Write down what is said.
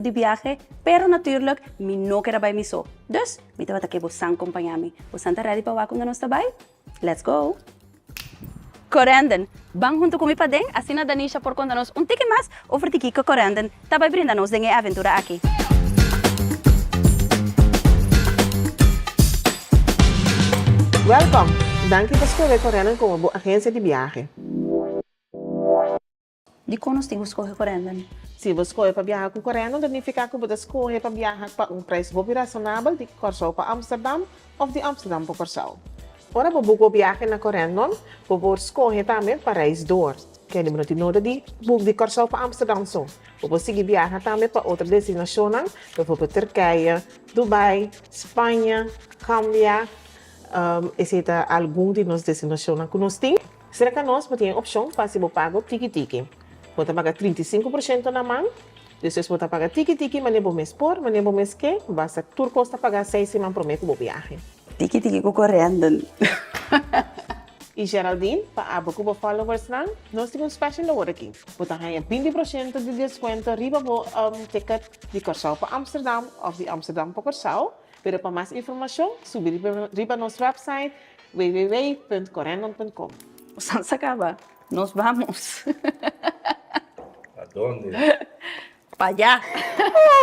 de viaje, pero natuurlijk, mi no kera bij mi so. Dus, mita bata ke bosan kompanyami. Bosan ta ready pa wakong na nos tabay? Let's go! Correnden, bang junto com mi padeng, assim na Danisha por contanos un tique más over Tikiko Correnden, tabay brindanos dengue aventura aqui. Welcome! Dank je voor het correren como agência de viagem. Di konos tingo escorre Correnden. Se você escolhe para viajar com correndo, significa que você escolhe para viajar para preço bem razonável de Curaçao para Amsterdam ou de Amsterdam para Curaçao. Ora, para boek viaje na correndo, você escolhe também para reis door. Que é de nodig de boek de Curaçao para Amsterdam zo. Você seguir viajar também para outra destinação, bijvoorbeeld Turquia, Dubai, Espanha, Gambia, etc. Algum de nossas destinações que nós temos. Será que nós temos a opção para se pagar tiki-tiki? Você paga 35% na mão, depois você paga tiki-tiki, mas não mês por, mas não mês que, basta tur costa pagar 6 semanas por mês para viagem. Tiki ko Correnden. E Geraldine, para abrir com followers lá, nós temos um special award aqui. Você ganha 20% de desconto riba bo ticket de Curaçao para Amsterdam ou de Amsterdam para Curaçao. Para mais informação, subir riba nosso website www.correndon.com. Bosan se acaba. Nos vamos. ¿A dónde? Pa allá.